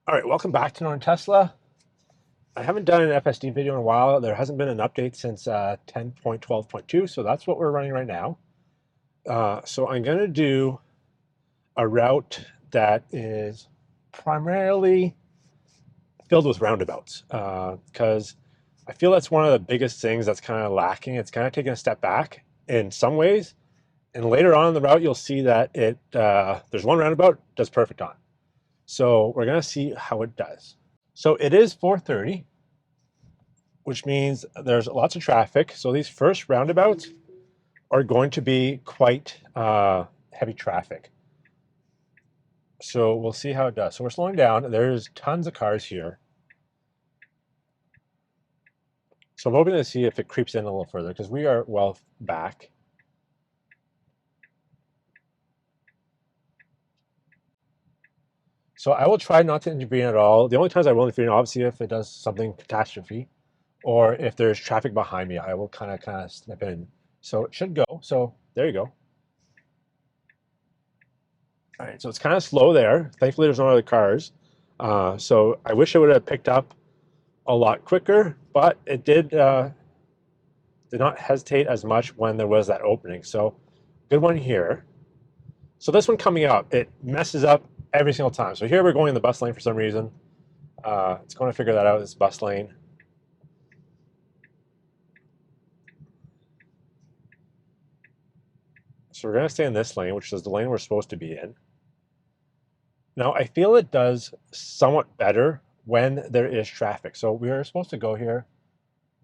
All right, welcome back to Northern Tesla. I haven't done an FSD video in a while. There hasn't been an update since 10.12.2, so that's what we're running right now. So I'm going to do a route that is primarily filled with roundabouts because I feel that's one of the biggest things that's kind of lacking. It's kind of taking a step back in some ways, and later on in the route you'll see that there's one roundabout does perfect on. So we're going to see how it does. So it is 4:30. Which means there's lots of traffic. So these first roundabouts are going to be quite heavy traffic. So we'll see how it does. So we're slowing down. There's tons of cars here. So I'm hoping to see if it creeps in a little further because we are well back. So I will try not to intervene at all. The only times I will intervene, obviously, if it does something catastrophe, or if there's traffic behind me, I will kind of step in. So it should go. So there you go. All right, so it's kind of slow there. Thankfully, there's no other cars. So I wish it would have picked up a lot quicker, but it did not hesitate as much when there was that opening. So good one here. So this one coming up, it messes up every single time. So here we're going in the bus lane for some reason. It's going to figure that out, this bus lane. So we're going to stay in this lane, which is the lane we're supposed to be in. Now, I feel it does somewhat better when there is traffic. So we are supposed to go here.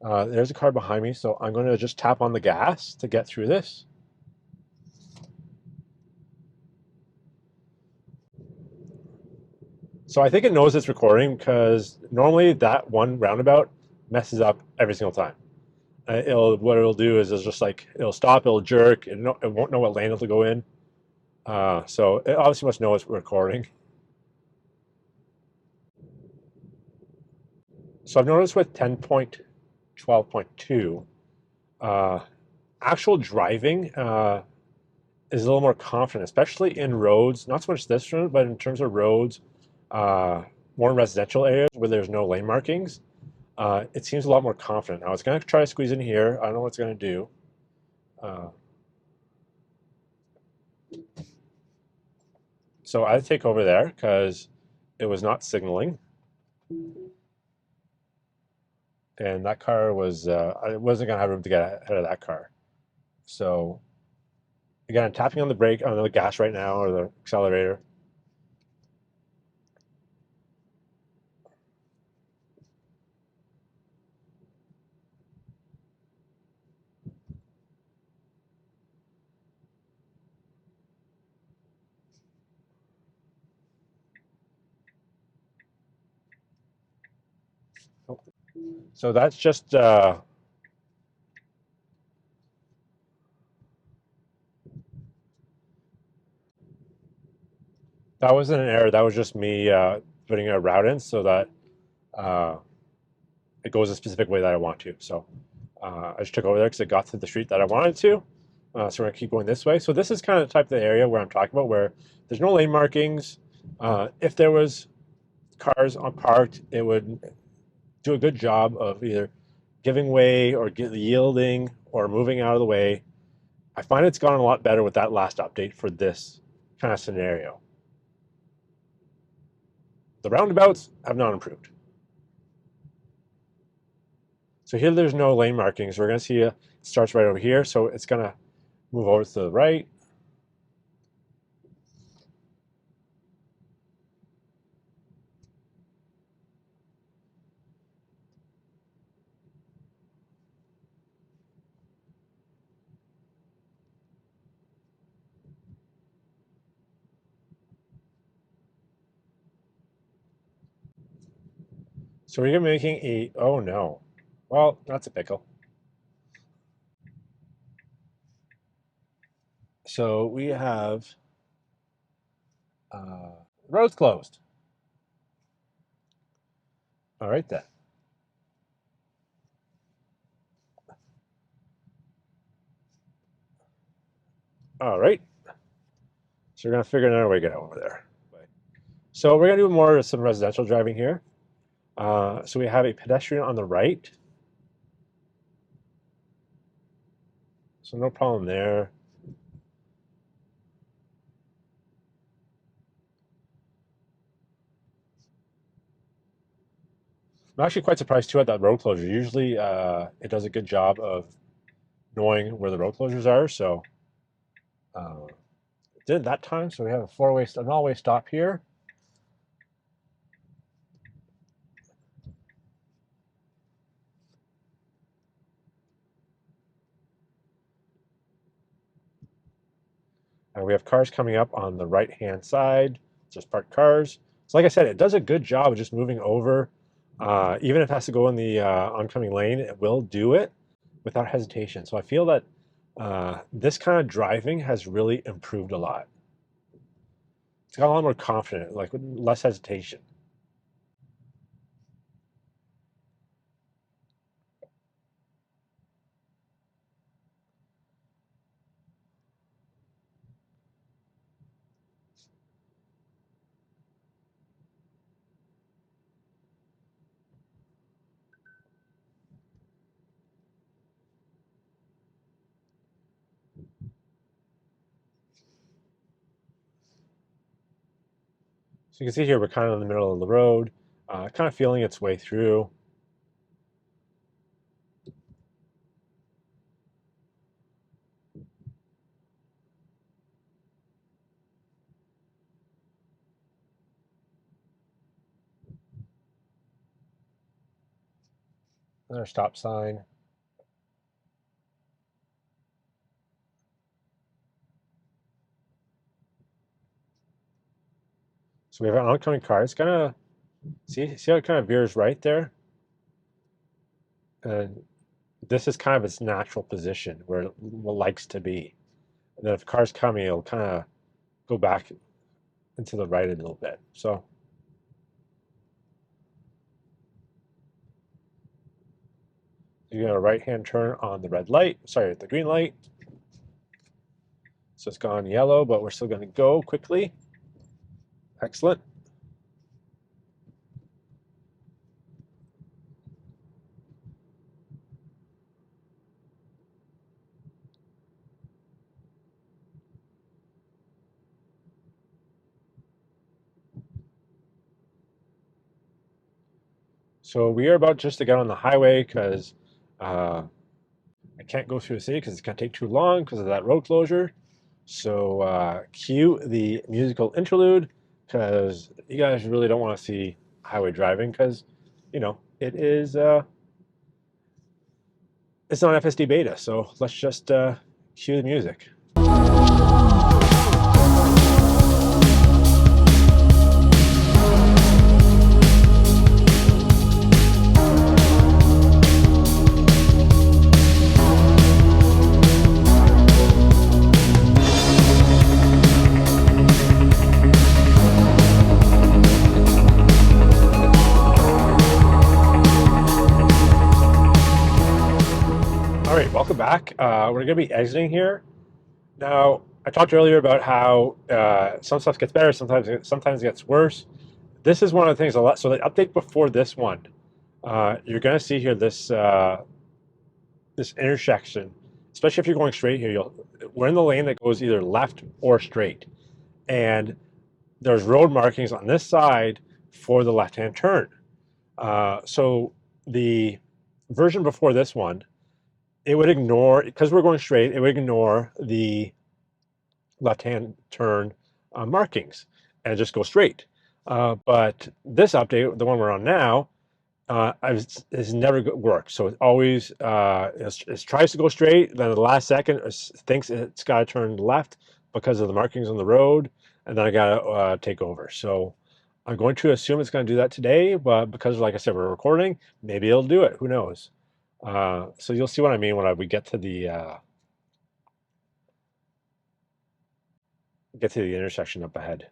There's a car behind me, so I'm going to just tap on the gas to get through this. So I think it knows it's recording because normally that one roundabout messes up every single time. What it'll do is just like it'll stop, it'll jerk, it won't know what lane it'll go in. So it obviously must know it's recording. So I've noticed with 10.12.2, actual driving is a little more confident, especially in roads. Not so much this road, but in terms of roads, more in residential areas where there's no lane markings. It seems a lot more confident. Now it's going to try to squeeze in here. I don't know what it's going to do. Uh, so I take over there because it was not signaling. And that car was, I wasn't going to have room to get ahead of that car. So again, I'm tapping on the brake, on the gas right now, or the accelerator. So that's just, that wasn't an error. That was just me putting a route in so that uh, it goes a specific way that I want to. So I just took over there because it got to the street that I wanted to. So we're gonna keep going this way. So this is kind of the type of the area where I'm talking about, where there's no lane markings. If there was cars on parked, it would do a good job of either giving way or yielding or moving out of the way. I find it's gone a lot better with that last update for this kind of scenario. The roundabouts have not improved. So here there's no lane markings. We're going to see it starts right over here. So it's going to move over to the right. So we're making a, oh no. Well, that's a pickle. So we have roads closed. All right then. All right. So we're going to figure another way to get over there. So we're gonna do more some residential driving here. So we have a pedestrian on the right. So no problem there. I'm actually quite surprised too at that road closure. Usually it does a good job of knowing where the road closures are. So it did that time. So we have an all-way stop here. And we have cars coming up on the right-hand side, just parked cars. So like I said, it does a good job of just moving over. Even if it has to go in the oncoming lane, it will do it without hesitation. So I feel that this kind of driving has really improved a lot. It's got a lot more confident, like with less hesitation. So you can see here, we're kind of in the middle of the road, kind of feeling its way through. Another stop sign. So we have an oncoming car. It's gonna see how it kind of veers right there, and this is kind of its natural position where it likes to be. And then if a car's coming, it'll kind of go back into the right a little bit. So you got a right-hand turn on the red light, sorry, the green light. So it's gone yellow, but we're still going to go quickly. Excellent. So we are about just to get on the highway because I can't go through the city because it's going to take too long because of that road closure. So cue the musical interlude because you guys really don't want to see highway driving because, it is it's not FSD Beta. So let's just cue the music. All right, welcome back. We're going to be exiting here. Now, I talked earlier about how some stuff gets better, sometimes it gets worse. This is one of the things a lot. So the update before this one, you're going to see here this intersection, especially if you're going straight here. We're in the lane that goes either left or straight, and there's road markings on this side for the left-hand turn. So the version before this one, it would ignore, because we're going straight, it would ignore the left-hand turn markings and just go straight. But this update, the one we're on now, has never worked. So it always it tries to go straight, then at the last second it thinks it's got to turn left because of the markings on the road, and then I got to take over. So I'm going to assume it's going to do that today, but because, like I said, we're recording, maybe it'll do it. Who knows? So you'll see what I mean when we get to the intersection up ahead.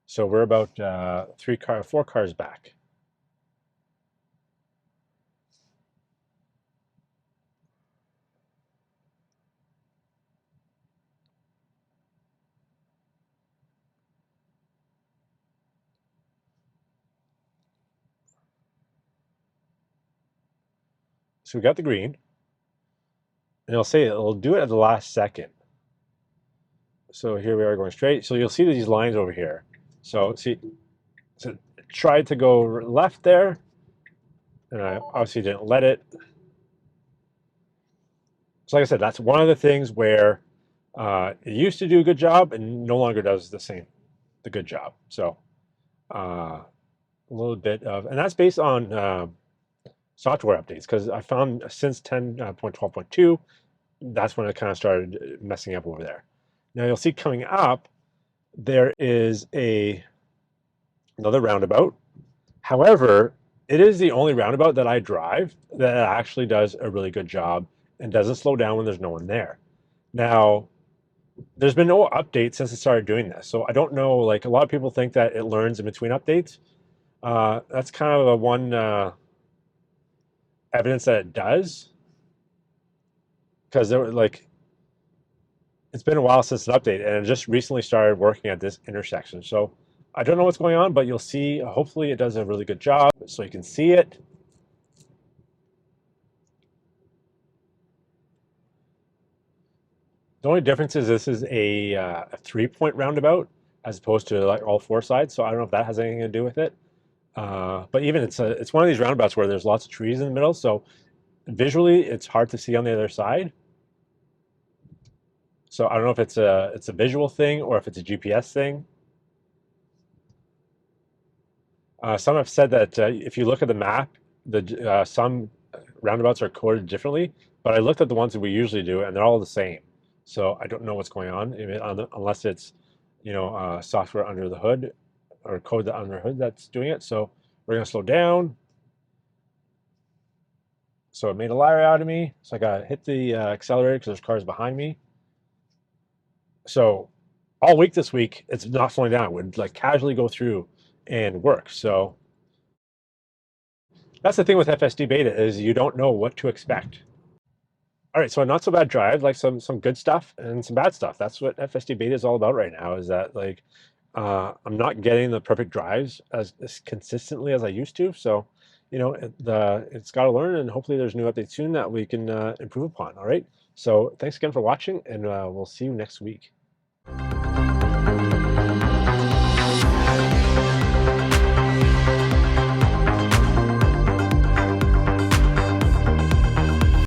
So we're about 4 cars back. So we got the green, and it'll say it'll do it at the last second. So here we are going straight. So you'll see these lines over here. So see, so it tried to go left there, and I obviously didn't let it. So like I said, that's one of the things where it used to do a good job and no longer does the good job. So a little bit of, and that's based on software updates, because I found since 10.12.2, that's when it kind of started messing up over there. Now you'll see coming up, there is another roundabout. However, it is the only roundabout that I drive that actually does a really good job and doesn't slow down when there's no one there. Now, there's been no update since it started doing this, so I don't know. Like, a lot of people think that it learns in between updates. That's kind of a one evidence that it does, because there were like it's been a while since an update, and it just recently started working at this intersection. So I don't know what's going on, but you'll see. Hopefully, it does a really good job, so you can see it. The only difference is this is a 3-point roundabout as opposed to like all four sides. So I don't know if that has anything to do with it. But even it's one of these roundabouts where there's lots of trees in the middle, so visually it's hard to see on the other side. So I don't know if it's a visual thing or if it's a GPS thing. Some have said that if you look at the map, some roundabouts are coded differently. But I looked at the ones that we usually do, and they're all the same. So I don't know what's going on, unless it's software under the hood or code that under the hood that's doing it. So we're gonna slow down. So it made a liar out of me. So I gotta hit the accelerator because there's cars behind me. So all week this week, it's not slowing down. It would like casually go through and work. So that's the thing with FSD Beta, is you don't know what to expect. All right, so a not so bad drive, like some good stuff and some bad stuff. That's what FSD Beta is all about right now. Is that like I'm not getting the perfect drives as consistently as I used to. So it's got to learn, and hopefully there's new updates soon that we can improve upon. All right. So thanks again for watching, and we'll see you next week.